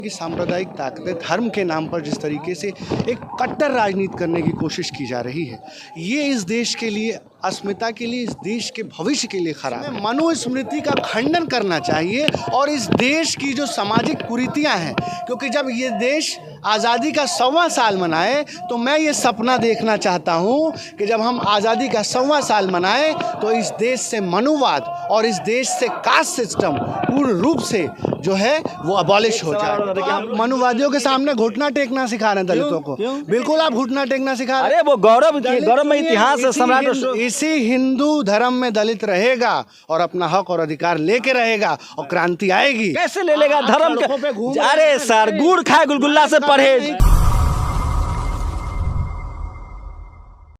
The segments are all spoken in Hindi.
कि सांप्रदायिक ताकतें धर्म के नाम पर जिस तरीके से एक कट्टर राजनीति करने की कोशिश की जा रही है, ये इस देश के लिए, अस्मिता के लिए, इस देश के भविष्य के लिए खराब है। मनुस्मृति का खंडन करना चाहिए और इस देश की जो सामाजिक कुरीतियां हैं, क्योंकि जब ये देश आज़ादी का 100वां साल मनाए तो मैं ये सपना देखना चाहता हूँ कि जब हम आज़ादी का 100वां साल मनाएं तो इस देश से मनुवाद और इस देश से कास्ट सिस्टम पूर्ण रूप से जो है वो अबॉलिश हो जाए। तो आप मनुवादियों के सामने घुटना टेकना सिखा रहे हैं दलितों को। बिल्कुल आप घुटना टेकना सिखा रहे हैं। अरे वो गौरव में इतिहास है सम्राट। इसी हिंदू धर्म में दलित रहेगा और अपना हक और अधिकार लेके रहेगा और क्रांति आएगी। कैसे ले लेगा धर्म के? अरे सर, गुड़ खाए गुलगुल्ला से परहेज।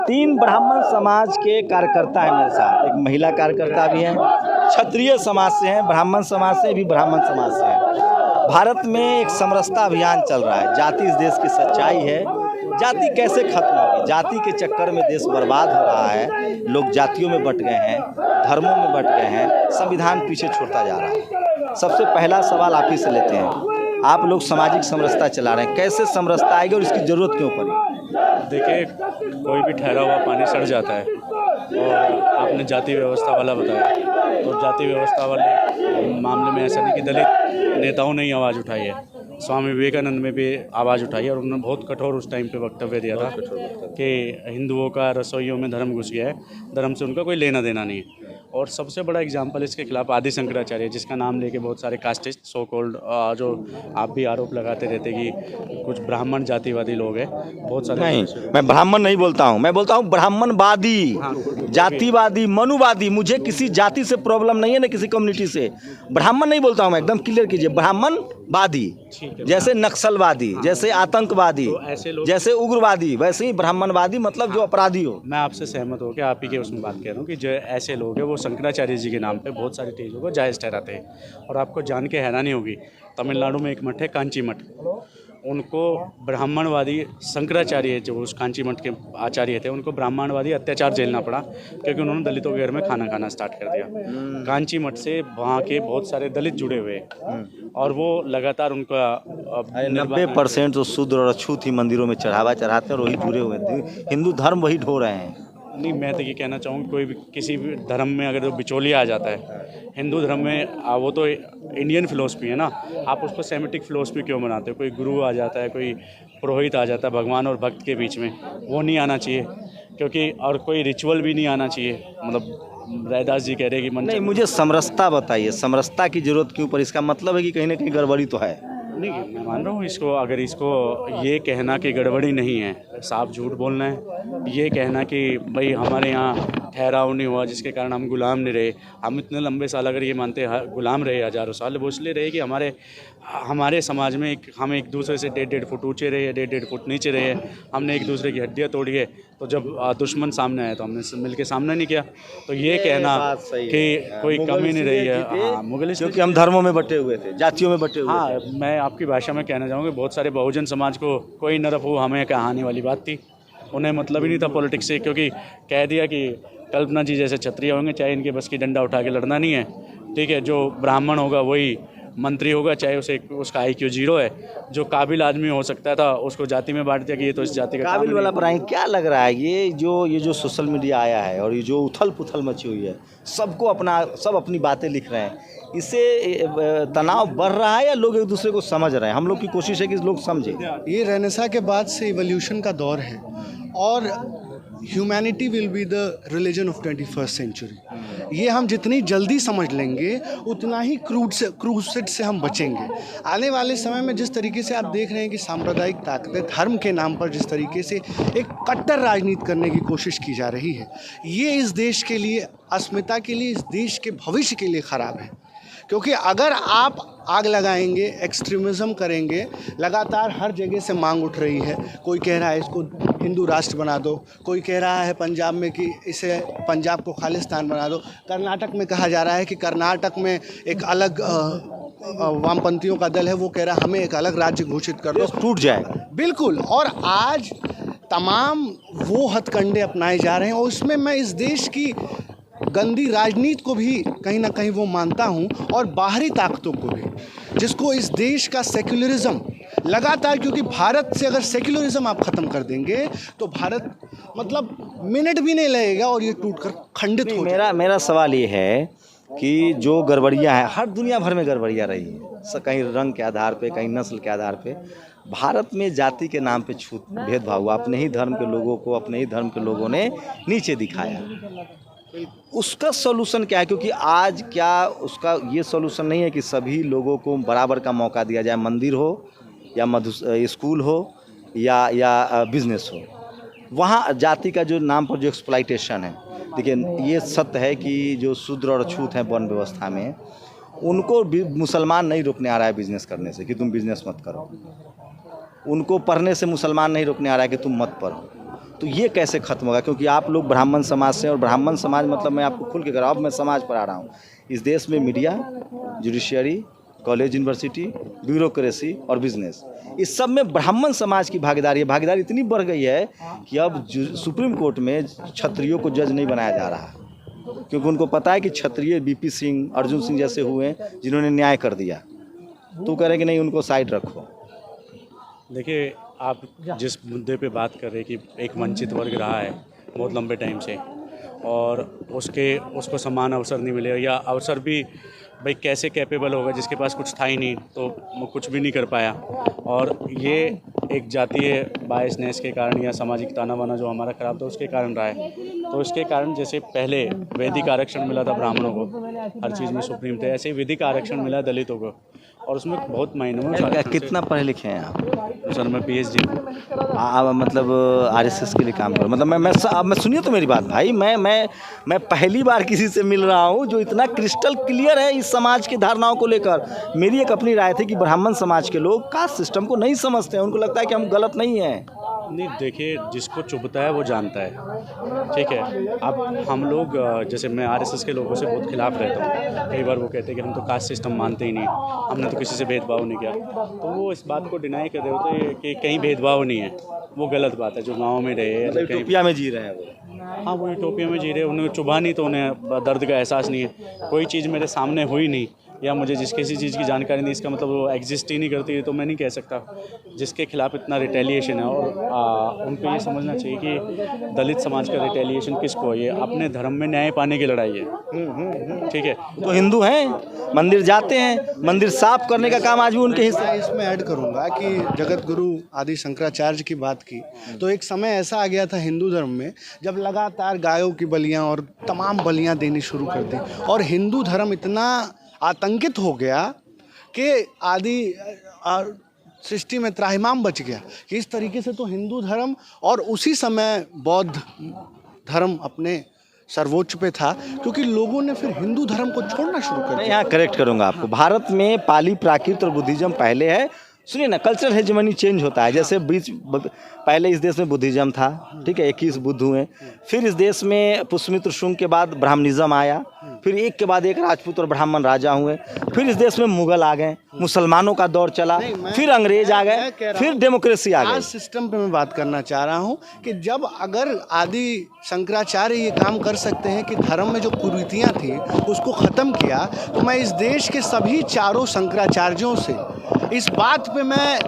3 ब्राह्मण समाज के कार्यकर्ता है मेरे साथ, एक महिला कार्यकर्ता भी है, क्षत्रिय समाज से हैं, ब्राह्मण समाज से भी, ब्राह्मण समाज से हैं। भारत में एक समरसता अभियान चल रहा है। जाति इस देश की सच्चाई है। जाति कैसे खत्म होगी? जाति के चक्कर में देश बर्बाद हो रहा है। लोग जातियों में बंट गए हैं, धर्मों में बंट गए हैं, संविधान पीछे छोड़ता जा रहा है। सबसे पहला सवाल आप ही से लेते हैं। आप लोग सामाजिक समरसता चला रहे हैं, कैसे समरसता आएगी और इसकी ज़रूरत क्यों पड़ी? देखिए, कोई भी ठहरा हुआ पानी सड़ जाता है और आपने जाति व्यवस्था वाला बताया, तो जाति व्यवस्था वाले मामले में ऐसा नहीं कि दलित नेताओं ने ही आवाज़ उठाई है। स्वामी विवेकानंद में भी आवाज़ उठाई है और उन्होंने बहुत कठोर उस टाइम पे वक्तव्य दिया था कि हिंदुओं का रसोइयों में धर्म घुस गया है, धर्म से उनका कोई लेना देना नहीं है। और सबसे बड़ा एग्जाम्पल इसके खिलाफ आदि शंकराचार्य, जिसका नाम लेके बहुत सारे कास्टिस्ट सो कॉल्ड जो आप भी आरोप लगाते रहते कि कुछ ब्राह्मण जातिवादी लोग हैं, बहुत सारे। नहीं, मैं ब्राह्मण नहीं बोलता हूँ, मैं बोलता हूँ ब्राह्मणवादी, जातिवादी, मनुवादी। मुझे किसी जाति से प्रॉब्लम नहीं है, ना किसी कम्युनिटी से। ब्राह्मण नहीं बोलता हूँ मैं, एकदम क्लियर कीजिए। ब्राह्मणवादी जैसे नक्सलवादी, जैसे आतंकवादी, जैसे उग्रवादी, वैसे ही ब्राह्मणवादी मतलब जो अपराधी हो। मैं आपसे सहमत हो कि आप ही के उसमें बात कह रहा हूँ कि जो ऐसे लोग हैं वो शंकराचार्य जी के नाम पे बहुत सारी चीज़ों को जायज़ ठहराते हैं। और आपको जान के हैरानी होगी, तमिलनाडु में एक मठ है कांची मठ, उनको ब्राह्मणवादी शंकराचार्य जो उस कांची मठ के आचार्य थे, उनको ब्राह्मणवादी अत्याचार झेलना पड़ा क्योंकि उन्होंने दलितों के घर में खाना खाना स्टार्ट कर दिया। कांची मठ से वहाँ के बहुत सारे दलित जुड़े हुए और वो लगातार उनका 90% तो शूद्र और अछूत ही मंदिरों में चढ़ावा चढ़ाते हैं और वही जुड़े हुए हैं। हिंदू धर्म वही ढो रहे हैं। नहीं, मैं तो ये कहना चाहूँगा, कोई भी किसी भी धर्म में अगर वो बिचौलिया आ जाता है, हिंदू धर्म में वो तो इंडियन फिलोसफी है ना, आप उसको सेमेटिक फिलोसफी क्यों बनाते हो? कोई गुरु आ जाता है, कोई पुरोहित आ जाता है भगवान और भक्त के बीच में, वो नहीं आना चाहिए क्योंकि, और कोई रिचुअल भी नहीं आना चाहिए। मतलब रैदास जी कह रहे हैं कि नहीं, मुझे समरसता बताइए, समरसता की जरूरत क्यों पड़ी? इसका मतलब है कि कहीं ना कहीं गड़बड़ी तो है। नहीं, मैं मान रहा हूँ इसको, अगर इसको ये कहना कि गड़बड़ी नहीं है, साफ झूठ बोलना है। ये कहना कि भाई हमारे यहाँ ठहराव नहीं हुआ जिसके कारण हम गुलाम नहीं रहे। हम इतने लंबे साल अगर ये मानते गुलाम रहे हज़ारों साल, वो इसलिए रहे कि हमारे समाज में हम एक दूसरे से 1.5 फुट ऊँचे रहे, 1.5 फुट नीचे रहे, हमने एक दूसरे की हड्डियाँ तोड़ी है। तो जब दुश्मन सामने आया तो हमने मिलकर सामना नहीं किया। तो ये कहना कि कोई कमी नहीं रही है, मुगल, क्योंकि हम धर्मों में बटे हुए थे, जातियों में बटे हुए थे। हाँ, मैं आपकी भाषा में कहना चाहूँगा, बहुत सारे बहुजन समाज को कोई नरफ हो हमें कहानी वाली बात थी। उन्हें मतलब ही नहीं था पॉलिटिक्स से, क्योंकि कह दिया कि कल्पना जी जैसे क्षत्रिय होंगे, चाहे इनके बस की डंडा उठा के लड़ना नहीं है, ठीक है। जो ब्राह्मण होगा वही मंत्री होगा, चाहे उसका IQ 0 है। जो काबिल आदमी हो सकता था उसको जाति में बांट दिया कि ये तो इस जाति का काबिल वाला प्राइम। क्या लग रहा है ये जो सोशल मीडिया आया है और ये जो उथल पुथल मची हुई है, सब अपनी बातें लिख रहे हैं, इससे तनाव बढ़ रहा है या लोग एक दूसरे को समझ रहे हैं? हम लोग की कोशिश है कि लोग समझें। ये रेनेसां के बाद से इवोल्यूशन का दौर है और humanity will be the religion of 21st century. ये हम जितनी जल्दी समझ लेंगे उतना ही क्रूसेड से हम बचेंगे। आने वाले समय में जिस तरीके से आप देख रहे हैं कि सांप्रदायिक ताकतें धर्म के नाम पर जिस तरीके से एक कट्टर राजनीति करने की कोशिश की जा रही है, ये इस देश के लिए, अस्मिता के लिए, इस देश के भविष्य के लिए ख़राब है। क्योंकि अगर आप आग लगाएंगे, एक्सट्रीमिज़म करेंगे, लगातार हर जगह से मांग उठ रही है। कोई कह रहा है इसको हिंदू राष्ट्र बना दो, कोई कह रहा है पंजाब में कि इसे पंजाब को खालिस्तान बना दो। कर्नाटक में कहा जा रहा है कि कर्नाटक में एक अलग वामपंथियों का दल है, वो कह रहा है हमें एक अलग राज्य घोषित कर दो, टूट जाए। बिल्कुल। और आज तमाम वो हथकंडे अपनाए जा रहे हैं और उसमें मैं इस देश की गंदी राजनीति को भी कहीं ना कहीं वो मानता हूँ और बाहरी ताकतों को भी। जिसको इस देश का सेक्युलरिज्म लगातार, क्योंकि भारत से अगर सेक्युलरिज्म आप ख़त्म कर देंगे तो भारत मतलब मिनट भी नहीं लगेगा और ये टूटकर खंडित हो जाएगा। मेरा सवाल ये है कि जो गड़बड़ियाँ हैं, हर दुनिया भर में गड़बड़ियाँ रही हैं, कहीं रंग के आधार पे, कहीं नस्ल के आधार पे। भारत में जाति के नाम पे छूत भेदभाव हुआ, अपने ही धर्म के लोगों को अपने ही धर्म के लोगों ने नीचे दिखाया। उसका सॉल्यूशन क्या है? क्योंकि आज क्या उसका ये सॉल्यूशन नहीं है कि सभी लोगों को बराबर का मौका दिया जाए, मंदिर हो या स्कूल हो या बिजनेस हो। वहाँ जाति का जो नाम पर जो एक्सप्लॉइटेशन है, देखिए ये सत्य है कि जो शूद्र और छूत हैं वन व्यवस्था में, उनको भी मुसलमान नहीं रोकने आ रहा है बिजनेस करने से कि तुम बिजनेस मत करो। उनको पढ़ने से मुसलमान नहीं रोकने आ रहा है कि तुम मत पढ़ो। तो ये कैसे खत्म होगा? क्योंकि आप लोग ब्राह्मण समाज से, और ब्राह्मण समाज मतलब मैं आपको खुल के कह रहा हूँ, अब मैं समाज पर आ रहा हूँ। इस देश में media, judiciary, college, university, bureaucracy और बिजनेस, इस सब में ब्राह्मण समाज की भागीदारी है। भागीदारी इतनी बढ़ गई है कि अब सुप्रीम कोर्ट में क्षत्रियों को जज नहीं बनाया जा रहा, क्योंकि उनको पता है कि क्षत्रिय बीपी सिंह, अर्जुन सिंह जैसे हुए हैं जिन्होंने न्याय कर दिया। तो कह रहे कि नहीं, उनको साइड रखो। देखिए, आप जिस मुद्दे पे बात कर रहे हैं कि एक वंचित वर्ग रहा है बहुत लंबे टाइम से और उसको समान अवसर नहीं मिले, या अवसर भी भाई कैसे कैपेबल होगा जिसके पास कुछ था ही नहीं, तो वो कुछ भी नहीं कर पाया। और ये एक जातीय बायसनेस के कारण या सामाजिक ताना बाना जो हमारा खराब था उसके कारण रहा है। तो इसके कारण जैसे पहले वैदिक आरक्षण मिला था ब्राह्मणों को, हर चीज़ में सुप्रीम थे, ऐसे ही वैदिक आरक्षण मिला दलितों को, और उसमें बहुत मायनों में। कितना पढ़े लिखे हैं आप? सर मैं PhD मतलब RSS के लिए काम करो। मतलब मैं सुनिए तो मेरी बात भाई, मैं पहली बार किसी से मिल रहा हूँ जो इतना क्रिस्टल क्लियर है इस समाज की धारणाओं को लेकर। मेरी एक अपनी राय थी कि ब्राह्मण समाज के लोग कास्ट सिस्टम को नहीं समझते हैं, उनको लगता है कि हम गलत नहीं हैं। नहीं, देखिए, जिसको चुभता है वो जानता है, ठीक है। अब हम लोग जैसे मैं RSS के लोगों से बहुत खिलाफ रहता हूँ। कई बार वो कहते हैं कि हम तो कास्ट सिस्टम मानते ही नहीं, हमने तो किसी से भेदभाव नहीं किया। तो वो इस बात को डिनाई कर रहे होते हैं कि कहीं भेदभाव नहीं है। वो गलत बात है। जो गाँव में रहे, मतलब यूटोपिया में जी रहे हैं वो। हाँ, वो यूटोपिया में जी रहे, उन्हें चुभा नहीं तो उन्हें दर्द का एहसास नहीं है। कोई चीज़ मेरे सामने हुई नहीं या मुझे किसी चीज़ की जानकारी नहीं, इसका मतलब वो एग्जिस्ट ही नहीं करती है, तो मैं नहीं कह सकता। जिसके खिलाफ इतना रिटेलिएशन है, और उनको ये समझना चाहिए कि दलित समाज का रिटेलिएशन किसको है? ये अपने धर्म में न्याय पाने की लड़ाई है, ठीक है। तो हिंदू हैं, मंदिर जाते हैं, मंदिर साफ करने का काम आज भी उनके हिस्से। मैं इसमें ऐड करूंगा कि जगत गुरु आदि शंकराचार्य की बात की तो एक समय ऐसा आ गया था हिंदू धर्म में जब लगातार गायों की बलियां और तमाम बलियां देनी शुरू कर दी, और हिंदू धर्म इतना आतंकित हो गया कि आदि सृष्टि में त्राहिमाम बच गया कि इस तरीके से तो हिंदू धर्म, और उसी समय बौद्ध धर्म अपने सर्वोच्च पे था, क्योंकि लोगों ने फिर हिंदू धर्म को छोड़ना शुरू कर मैं दिया। यहाँ करेक्ट करूँगा आपको। भारत में पाली, प्राकृत और बुद्धिज्म पहले है। सुनिए ना, कल्चरल हेजेमनी चेंज होता है। जैसे पहले इस देश में बुद्धिज्म था, ठीक है, 21 बुद्ध हुए। फिर इस देश में पुष्यमित्र शुंग के बाद ब्राह्मणिज्म आया, फिर एक के बाद एक राजपूत और ब्राह्मण राजा हुए। फिर इस देश में मुगल आ गए, मुसलमानों का दौर चला, फिर अंग्रेज आ गए, फिर डेमोक्रेसी आ गई। आज सिस्टम पे मैं बात करना चाह रहा हूँ कि जब अगर आदि शंकराचार्य ये काम कर सकते हैं कि धर्म में जो कुरीतियाँ थी उसको ख़त्म किया, तो मैं इस देश के सभी चारों शंकराचार्यों से इस बात पे मैं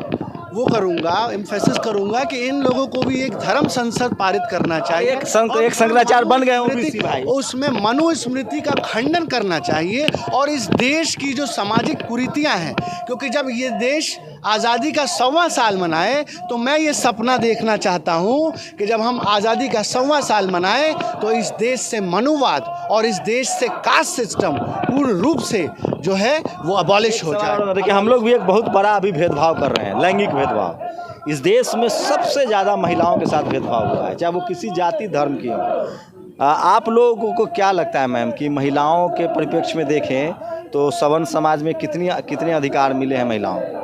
वो करूँगा, एम्फेसिस करूँगा कि इन लोगों को भी एक धर्म संसद पारित करना चाहिए। एक शंकराचार्य बन गए ओबीसी भाई। उसमें मनुस्मृति का खंडन करना चाहिए, और इस देश की जो सामाजिक कुरीतियां हैं, क्योंकि जब ये देश आज़ादी का 100वां साल मनाए तो मैं ये सपना देखना चाहता हूँ कि जब हम आज़ादी का 100वां साल मनाए तो इस देश से मनुवाद और इस देश से कास्ट सिस्टम पूर्ण रूप से जो है वो अबॉलिश हो जाए। देखिए, हम लोग भी एक बहुत बड़ा अभी भेदभाव कर रहे हैं, लैंगिक भेदभाव। इस देश में सबसे ज़्यादा महिलाओं के साथ भेदभाव हुआ है, चाहे वो किसी जाति धर्म की हो। आप लोगों को क्या लगता है मैम कि महिलाओं के परिप्रेक्ष्य में देखें तो सवर्ण समाज में कितने अधिकार मिले हैं महिलाओं को?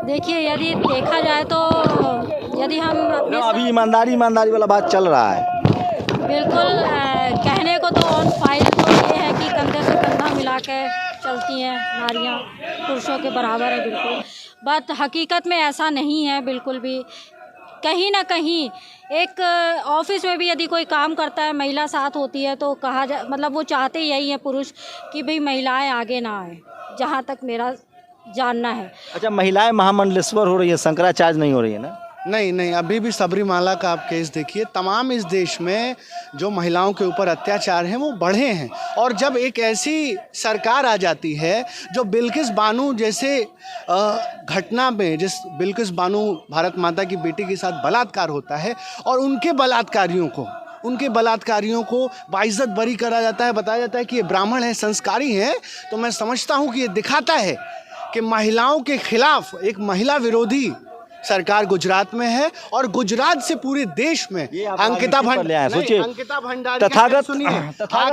देखिए, यदि देखा जाए तो यदि हम अभी ईमानदारी वाला बात चल रहा है। बिल्कुल कहने को तो ऑन फाइल तो ये है कि कंधे से कंधा मिला के चलती हैं नारियां, पुरुषों के बराबर है बिल्कुल, बट हकीकत में ऐसा नहीं है बिल्कुल भी। कहीं ना कहीं एक ऑफिस में भी यदि कोई काम करता है, महिला साथ होती है तो मतलब वो चाहते यही है पुरुष कि भाई महिलाएं आगे ना आए। जहाँ तक मेरा जानना है। अच्छा, महिलाएं महामंडलेश्वर हो रही है, शंकराचार्य नहीं हो रही है ना? नहीं नहीं, अभी भी सबरीमाला का आप केस देखिए, तमाम इस देश में जो महिलाओं के ऊपर अत्याचार हैं वो बढ़े हैं। और जब एक ऐसी सरकार आ जाती है जो बिल्किस बानो जैसे घटना में, जिस बिल्किस बानो भारत माता की बेटी के साथ बलात्कार होता है और उनके बलात्कारियों को बाइज्जत बरी करा जाता है, बताया जाता है कि ये ब्राह्मण है, संस्कारी हैं, तो मैं समझता हूँ कि ये दिखाता है कि महिलाओं के खिलाफ एक महिला विरोधी सरकार गुजरात में है। और गुजरात से पूरे देश में अंकिता भंडारी तथागत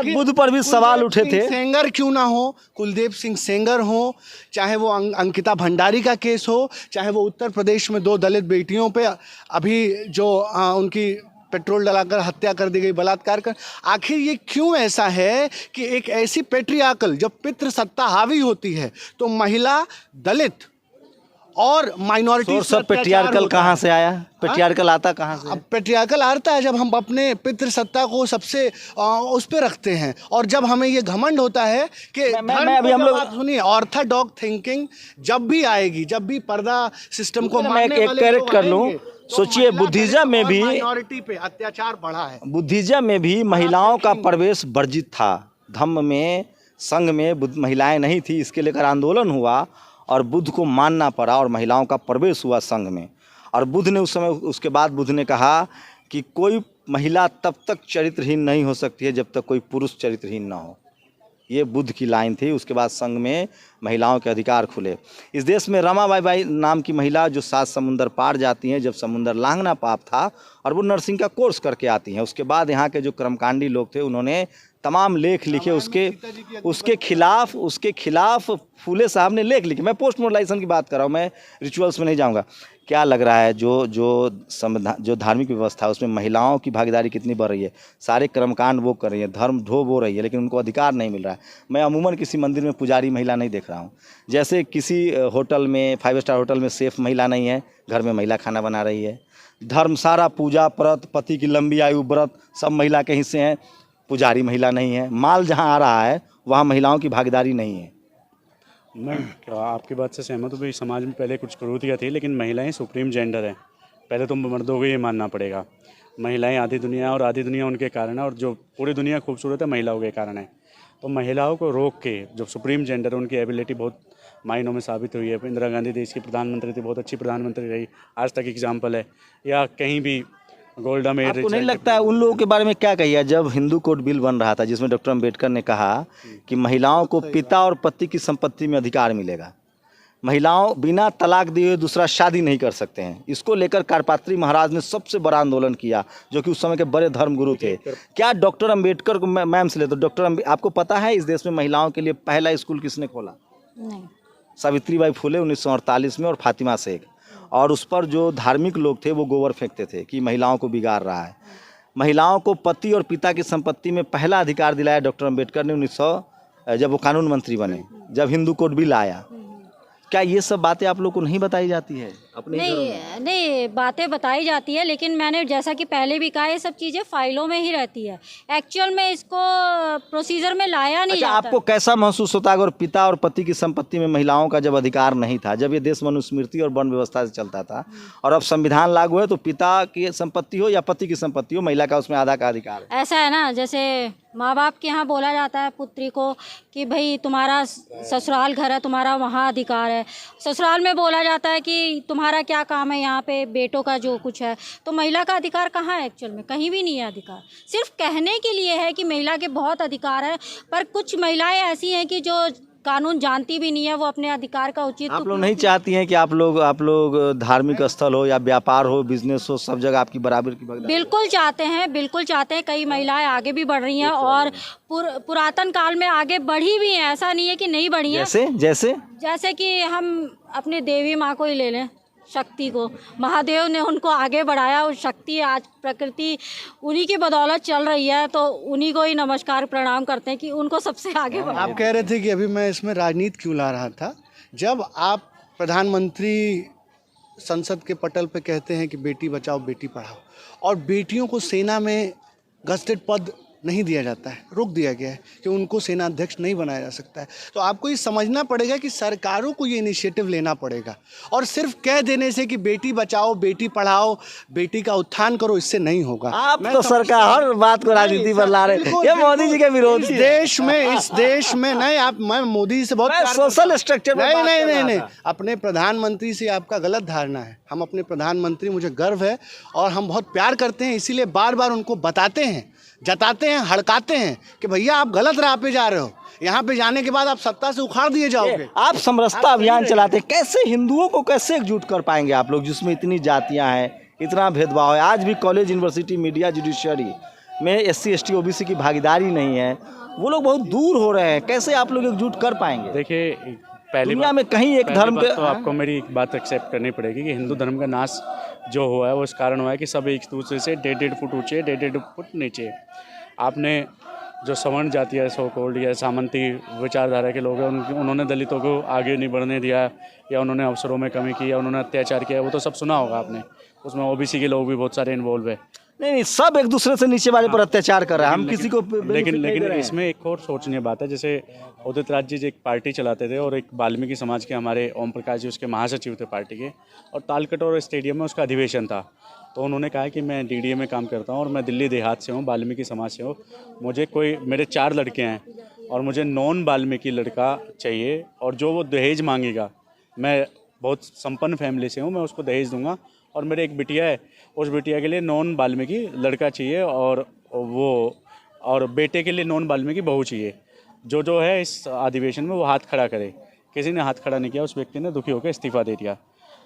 बुद्ध पर भी सवाल उठे थे। सेंगर क्यों ना हो, कुलदीप सिंह सेंगर हो, चाहे वो अंकिता भंडारी का केस हो, चाहे वो उत्तर प्रदेश में 2 दलित बेटियों पे अभी जो उनकी पेट्रोल डलाकर हत्या कर दी गई, बलात्कार कर, आखिर ये क्यों ऐसा है कि एक ऐसी पेट्रियार्कल, जब पितृसत्ता हावी होती है तो महिला, दलित और माइनॉरिटी। सब पेट्रियार्कल कहाँ से आया? पेट्रियार्कल आता कहाँ से? अब पेट्रियार्कल आता है जब हम अपने पितृसत्ता को सबसे उस पे रखते हैं, और जब हमें ये घमंड होता है कि हम लोग सुनिए, ऑर्थोडॉक्स थिंकिंग जब भी आएगी, जब भी पर्दा सिस्टम को मैं एक करेक्ट कर लूँ, सोचिए बुद्धिज्म में भी माइनॉरिटी पे अत्याचार बढ़ा है। बुद्धिज्म में भी महिलाओं का प्रवेश वर्जित था। धम्म में, संघ में महिलाएं नहीं थी, इसके लेकर आंदोलन हुआ और बुद्ध को मानना पड़ा और महिलाओं का प्रवेश हुआ संघ में। और बुद्ध ने उस समय, उसके बाद बुद्ध ने कहा कि कोई महिला तब तक चरित्रहीन नहीं हो सकती है जब तक कोई पुरुष चरित्रहीन ना हो। ये बुद्ध की लाइन थी। उसके बाद संघ में महिलाओं के अधिकार खुले। इस देश में रमाबाई नाम की महिला जो 7 समुंदर पार जाती हैं, जब समुंदर लांघना पाप था, और वो नर्सिंग का कोर्स करके आती हैं। उसके बाद यहाँ के जो कर्मकांडी लोग थे उन्होंने तमाम लेख लिखे उसके खिलाफ फूले साहब ने लेख लिखे। मैं पोस्ट मॉडर्नाइजेशन की बात कर रहा हूँ, मैं रिचुअल्स में नहीं जाऊँगा। क्या लग रहा है जो धार्मिक व्यवस्था है उसमें महिलाओं की भागीदारी कितनी बढ़ रही है? सारे कर्मकांड वो कर रही है, धर्म ढो हो रही है, लेकिन उनको अधिकार नहीं मिल रहा है। मैं अमूमन किसी मंदिर में पुजारी महिला नहीं देख रहा हूँ। जैसे किसी होटल में, 5 स्टार होटल में सेफ महिला नहीं है, घर में महिला खाना बना रही है। धर्म सारा पूजा व्रत, पति की लंबी आयु व्रत सब महिला के हिस्से हैं, पुजारी महिला नहीं है। माल जहाँ आ रहा है वहाँ महिलाओं की भागीदारी नहीं है। मैं आपकी बात से सहमत हूँ भाई। समाज में पहले कुछ कुरीतियाँ थी, लेकिन महिलाएं सुप्रीम जेंडर हैं। पहले तो मर्दों को ये मानना पड़ेगा। महिलाएं आधी दुनिया है और आधी दुनिया उनके कारण है, और जो पूरी दुनिया खूबसूरत है महिलाओं के कारण है। तो महिलाओं को रोक के जो सुप्रीम जेंडर है उनकी एबिलिटी बहुत मायनों में साबित हुई है। इंदिरा गांधी देश की प्रधानमंत्री थी, बहुत अच्छी प्रधानमंत्री रही, आज तक एग्जाम्पल है। या कहीं भी गोल्डा मेयर। आपको नहीं लगता है उन लोगों के बारे में क्या कहिए? जब हिंदू कोड बिल बन रहा था जिसमें डॉक्टर अम्बेडकर ने कहा कि महिलाओं को पिता और पति की संपत्ति में अधिकार मिलेगा, महिलाओं बिना तलाक दिए दूसरा शादी नहीं कर सकते हैं, इसको लेकर कारपात्री महाराज ने सबसे बड़ा आंदोलन किया, जो कि उस समय के बड़े धर्मगुरु थे। क्या डॉक्टर अम्बेडकर को, मैम से ले तो डॉक्टर आपको पता है इस देश में महिलाओं के लिए पहला स्कूल किसने खोला? नहीं। सावित्रीबाई फुले 1948 में, और फातिमा शेख। और उस पर जो धार्मिक लोग थे वो गोबर फेंकते थे कि महिलाओं को बिगाड़ रहा है। महिलाओं को पति और पिता की संपत्ति में पहला अधिकार दिलाया डॉक्टर अम्बेडकर ने 1900, जब वो कानून मंत्री बने, जब हिंदू कोड बिल आया। क्या ये सब बातें आप लोग को नहीं बताई जाती है अपने? नहीं, बातें बताई जाती है, लेकिन मैंने जैसा कि पहले भी कहा, ये सब चीज़ें फाइलों में ही रहती है। एक्चुअल में इसको प्रोसीजर में लाया नहीं जाता। आपको कैसा महसूस होता है अगर पिता और पति की संपत्ति में महिलाओं का जब अधिकार नहीं था, जब ये देश मनुस्मृति और वर्ण व्यवस्था से चलता था, और अब संविधान लागू है तो पिता की संपत्ति हो या पति की संपत्ति हो, महिला का उसमें आधा का अधिकार है। ऐसा है ना, जैसे माँ बाप के यहाँ बोला जाता है पुत्री को कि भाई तुम्हारा ससुराल घर है, तुम्हारा वहाँ अधिकार है। ससुराल में बोला जाता है कि तुम्हारा क्या काम है यहाँ पे, बेटों का जो कुछ है। तो महिला का अधिकार कहाँ है? एक्चुअल में कहीं भी नहीं है अधिकार। सिर्फ कहने के लिए है कि महिला के बहुत अधिकार है, पर कुछ महिलाएं ऐसी हैं कि जो कानून जानती भी नहीं है, वो अपने अधिकार का उचित। आप लोग नहीं चाहती हैं कि आप लोग धार्मिक स्थल हो या व्यापार हो, बिजनेस हो, सब जगह आपकी बराबर की भागीदारी? बिल्कुल चाहते हैं, बिल्कुल चाहते हैं। कई महिलाएं आगे भी बढ़ रही हैं और पुरातन काल में आगे बढ़ी भी हैं, ऐसा नहीं है कि नहीं बढ़ी हैं। जैसे कि हम अपनी देवी माँ को ही ले लें, शक्ति को। महादेव ने उनको आगे बढ़ाया, और शक्ति आज प्रकृति उन्हीं की बदौलत चल रही है, तो उन्हीं को ही नमस्कार प्रणाम करते हैं कि उनको सबसे आगे बढ़ाया। आप कह रहे थे कि अभी मैं इसमें राजनीति क्यों ला रहा था। जब आप प्रधानमंत्री संसद के पटल पे कहते हैं कि बेटी बचाओ बेटी पढ़ाओ, और बेटियों को सेना में गस्टेड पद नहीं दिया जाता है, रोक दिया गया है कि उनको सेना अध्यक्ष नहीं बनाया जा सकता है। तो आपको ये समझना पड़ेगा कि सरकारों को ये इनिशिएटिव लेना पड़ेगा, और सिर्फ कह देने से कि बेटी बचाओ, बेटी पढ़ाओ, बेटी का उत्थान करो, इससे नहीं होगा। आप तो सरकार हर बात को राजनीति पर ला रहे हैं, ये मोदी जी के विरोधी इस देश में नहीं, आप मैं मोदी जी से बहुत प्यार सोशल करता स्ट्रक्चर हूं। नहीं, अपने प्रधानमंत्री से आपका गलत धारणा है। हम अपने प्रधानमंत्री, मुझे गर्व है और हम बहुत प्यार करते हैं, इसीलिए बार बार उनको बताते हैं, जताते हैं, हड़काते हैं कि भैया आप गलत राह पे जा रहे हो, यहाँ पे जाने के बाद आप सत्ता से उखाड़ दिए जाओगे। आप समरसता अभियान चलाते, कैसे हिंदुओं को कैसे एकजुट कर पाएंगे आप लोग, जिसमें इतनी जातियां हैं, इतना भेदभाव है। आज भी कॉलेज, यूनिवर्सिटी, मीडिया, जुडिशरी में SC ST OBC की भागीदारी नहीं है, वो लोग बहुत दूर हो रहे हैं, कैसे आप लोग एकजुट कर पाएंगे? देखिए, पहली दुनिया में कहीं एक धर्म पे तो आपको मेरी एक बात एक्सेप्ट करनी पड़ेगी कि हिंदू धर्म का नाश जो हुआ है वो इस कारण हुआ है कि सब एक दूसरे से 1.5 फुट ऊंचे, 1.5 फुट नीचे। आपने जो सवर्ण जाति है, सो कॉल्ड या सामंती विचारधारा के लोग हैं, उन्होंने दलितों को आगे नहीं बढ़ने दिया, या उन्होंने अवसरों में कमी की, या उन्होंने अत्याचार किया, वो तो सब सुना होगा आपने। उसमें OBC के लोग भी बहुत सारे इन्वॉल्व है। नहीं, सब एक दूसरे से नीचे वाले पर अत्याचार कर रहे हैं, हम किसी को लेकिन इसमें एक और सोचनीय बात है। जैसे उदित राज जी एक पार्टी चलाते थे, और एक वाल्मीकि समाज के हमारे ओम प्रकाश जी उसके महासचिव थे पार्टी के, और तालकटोरा स्टेडियम में उसका अधिवेशन था। तो उन्होंने कहा कि मैं DDA में काम करता हूँ और मैं दिल्ली देहात से हूँ, वाल्मीकि समाज से हूँ, मेरे 4 लड़के हैं और मुझे नॉन वाल्मीकि लड़का चाहिए, और जो वो दहेज मांगेगा, मैं बहुत संपन्न फैमिली से हूँ, मैं उसको दहेज दूंगा, और मेरे एक बिटिया है, उस बिटिया के लिए नॉन वाल्मीकि लड़का चाहिए, और बेटे के लिए नॉन वाल्मीकि बहू चाहिए। जो है इस अधिवेशन में वो हाथ खड़ा करे। किसी ने हाथ खड़ा नहीं किया, उस व्यक्ति ने दुखी होकर इस्तीफा दे दिया।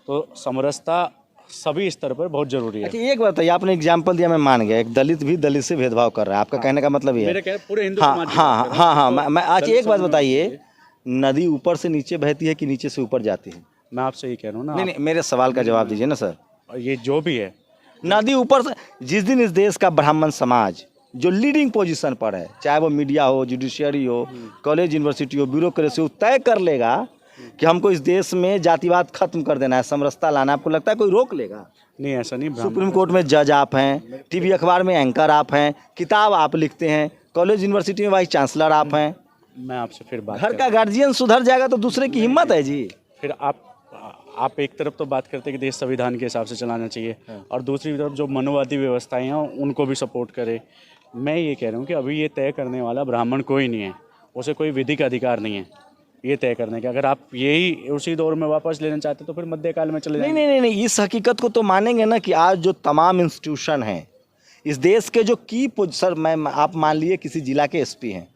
तो समरसता सभी स्तर पर बहुत जरूरी है। अच्छा, एक बात बताइए, आपने एग्जाम्पल दिया, मैं मान गया, एक दलित भी दलित से भेदभाव कर रहा है, आपका कहने का मतलब ये है? पूरे हिंदू समाज। हाँ, मैं आज एक बात बताइए, नदी ऊपर से नीचे बहती है कि नीचे से ऊपर जाती है? मैं आपसे ये कह रहा हूँ ना। नहीं, मेरे सवाल का जवाब दीजिए ना सर। ये जो भी है, नदी ऊपर से, जिस दिन इस देश का ब्राह्मण समाज जो लीडिंग पोजीशन पर है, चाहे वो मीडिया हो, जुडिशियरी हो, कॉलेज, यूनिवर्सिटी हो, ब्यूरोक्रेसी हो, तय कर लेगा कि हमको इस देश में जातिवाद खत्म कर देना है, समरसता लाना, आपको लगता है कोई रोक लेगा? नहीं, ऐसा नहीं। सुप्रीम कोर्ट में जज आप हैं, TV अखबार में एंकर आप हैं, किताब आप लिखते हैं, कॉलेज यूनिवर्सिटी में वाइस चांसलर आप हैं। मैं आपसे फिर बात घर का गार्जियन सुधर जाएगा तो दूसरे की हिम्मत है जी। फिर आप एक तरफ तो बात करते हैं कि देश संविधान के हिसाब से चलाना चाहिए, और दूसरी तरफ जो मनोवादी व्यवस्थाएं हैं उनको भी सपोर्ट करे। मैं ये कह रहा हूँ कि अभी ये तय करने वाला ब्राह्मण कोई नहीं है, उसे कोई विधिक अधिकार नहीं है ये तय करने का। अगर आप यही उसी दौर में वापस लेना चाहते तो फिर मध्यकाल में चले जाएंगे। नहीं, इस हकीकत को तो मानेंगे ना कि आज जो तमाम इंस्टीट्यूशन हैं इस देश के, जो की सर, आप मान लिए किसी जिला के SP हैं,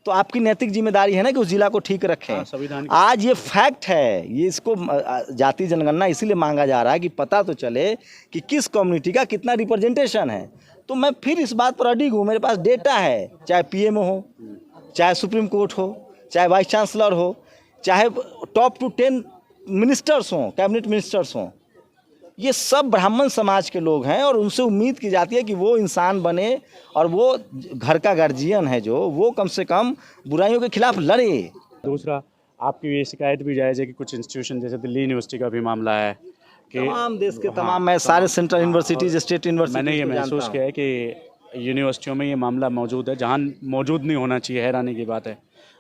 तो आपकी नैतिक जिम्मेदारी है ना कि उस जिला को ठीक रखें। संविधान आज ये फैक्ट है, ये इसको जाति जनगणना इसीलिए मांगा जा रहा है कि पता तो चले कि किस कम्युनिटी का कितना रिप्रेजेंटेशन है। तो मैं फिर इस बात पर अडिग हूँ, मेरे पास डेटा है, चाहे PMO हो, चाहे सुप्रीम कोर्ट हो, चाहे वाइस चांसलर हो, चाहे टॉप टू 10 मिनिस्टर्स हों, कैबिनेट मिनिस्टर्स हों, ये सब ब्राह्मण समाज के लोग हैं, और उनसे उम्मीद की जाती है कि वो इंसान बने, और वो घर का गार्जियन है जो, वो कम से कम बुराइयों के खिलाफ लड़े। दूसरा, आपकी ये शिकायत भी जायज़ है कि कुछ इंस्टीट्यूशन जैसे दिल्ली यूनिवर्सिटी का भी मामला है कि तमाम देश के तमाम, मैं सारे सेंट्रल यूनिवर्सिटीज, स्टेट यूनिवर्सिटी, मैंने ये महसूस किया है कि यूनिवर्सिटियों में ये मामला मौजूद है जहाँ मौजूद नहीं होना चाहिए। हैरानी की बात है।